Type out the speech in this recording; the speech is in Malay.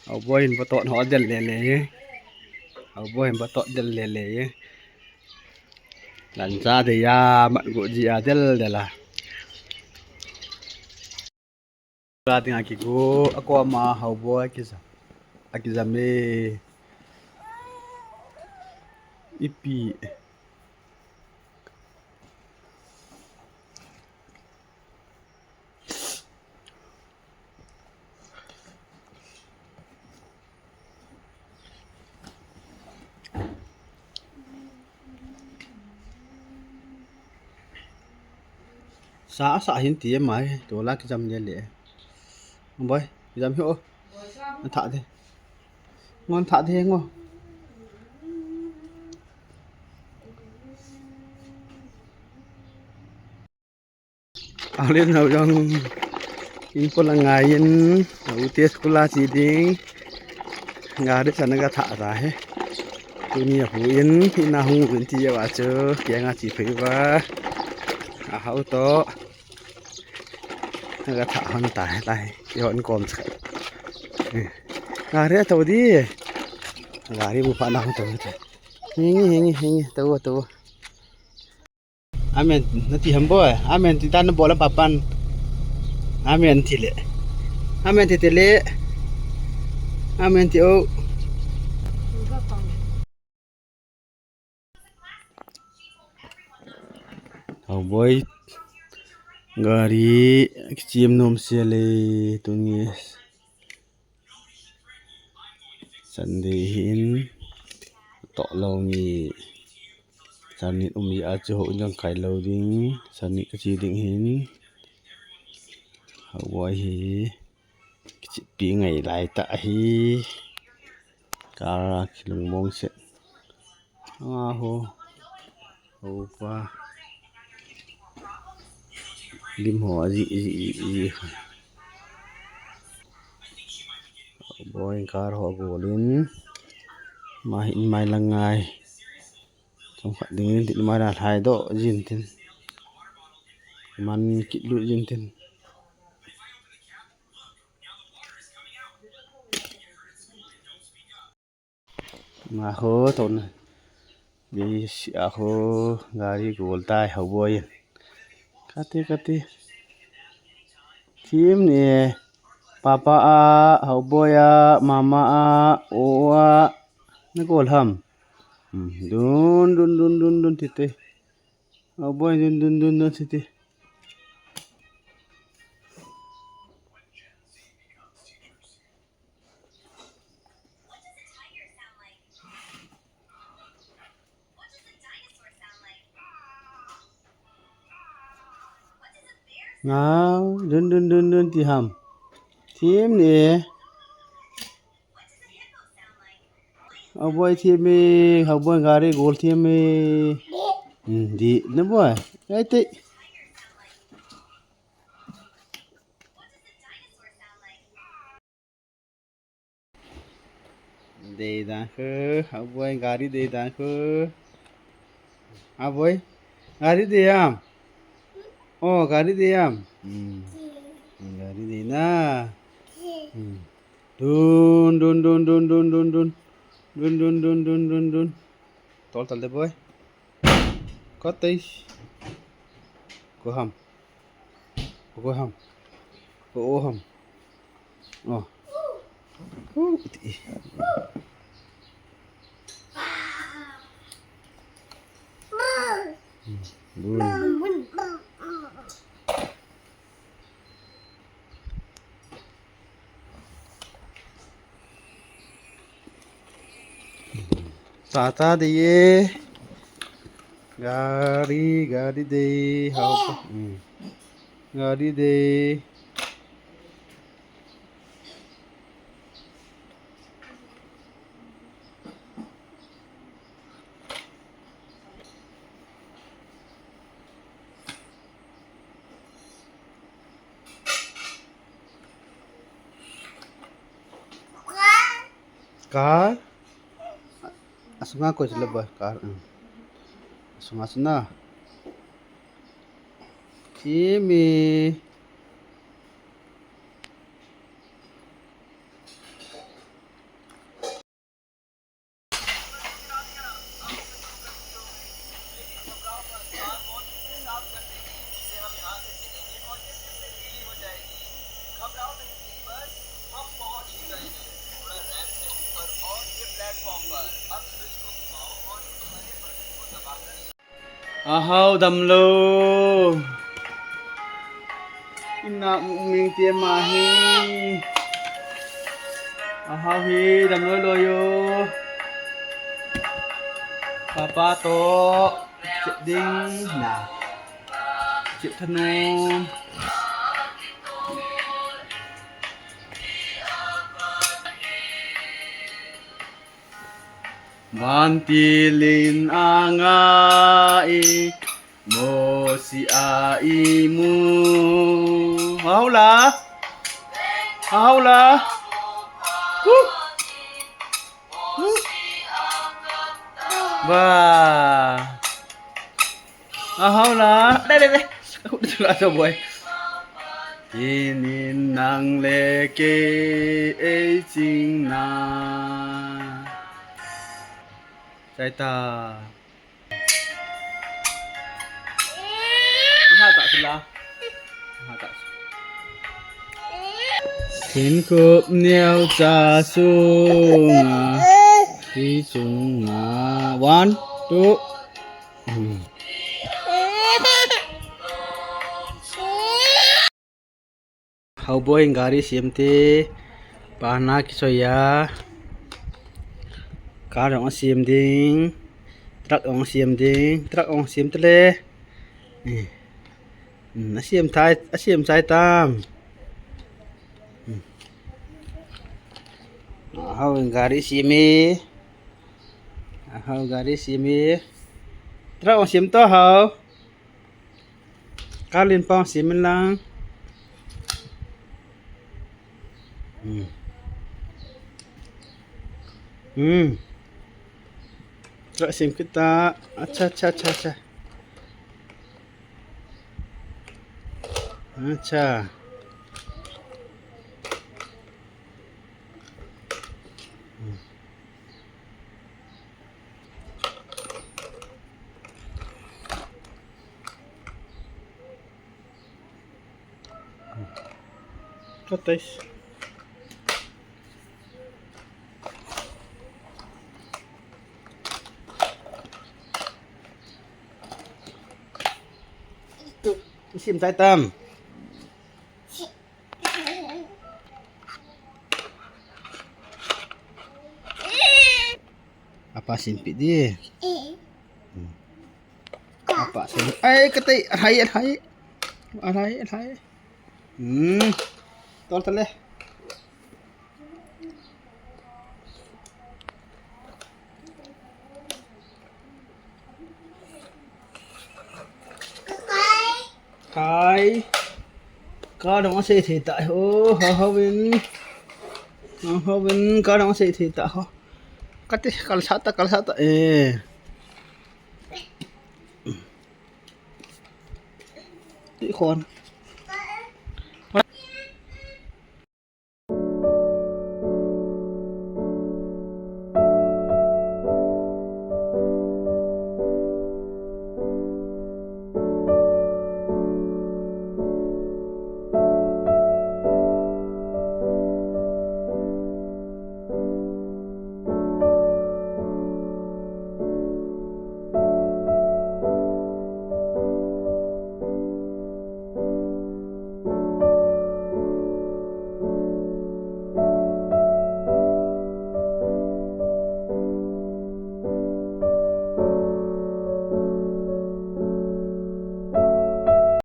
Hậu bôi hình bó họ dần lề lề hậu bôi hình bó dần lề lề lần ra thì mặn gỗ gì dần lề là ra thì ngaki gỗ aku mà hậu bôi kisa me ipi xã hiến tía máy tổ lá cái dầm như lệ không bơi cái dầm hiệu thả thế ngon thả thế ngon lên hậu trong in pula ngayin utia sekolah siding ngade sana ga thả ra he dunia huin ina hu huin ti ya wacho kia nga chi phi wa hau to ga thả hon tai yon kom sa ngade to di ngade bu pa na to hingi to amen nati hambo amen ti tan bola papan amen ti le amen ti tele amen ti o hau boy gari chim nom sele tungis sandehin to lo ni sanit umi acho nyang kai lo ding sanit ka chi ding hin hau boy hi chi pi ngai lai ta hi kara kilung mong se ho pa lim ho ji boy kar ho golin mai langai trong phận ding ti mai la thai do jin tin man kit lu jin tin ma ho ton bi si a ho gari gol tai ho boy kati team ni papa a ho boy a mama a o a na gol ham dun tite ho boy dun tite nào dun ti ham team ni boy team me boy gari goal team me di na boy ai te de da khơ boy gari de da khơ boy gari de am oh gari de am gari de na dun tol de boy có tí có hầm có hầm tata đi gari đi học gari đi car asunga ko sila ba car asunga sana Kimi Ahau dam lo Ina ming tia mahi Ahau hi dam lo lo yo Papa to Cik ding Nah Cik thanu Mantilin angai mo si aimu Haula Ba Haula Đây Udah cho boy Inin nang leke ei ching na Trái ta Hai tạ xin la Hai tạ Xin cụp nêu trà xuống Đi xuống One, two Hau boy ngari siamte Pana kisoya Car ong sim ding truck ong sim ding truck ong sim tele sim sai tam hau gari simi truck ong sim to hau car lin pong sim lang Truck sim kita Acha Katais Sim sai tam Apa simpi dia Apa simpi ketai hai Tol tele Kai Có đồng xe thì tại hô hô bên có đồng xe thì tại hô Cắt đi kalau sata Đi con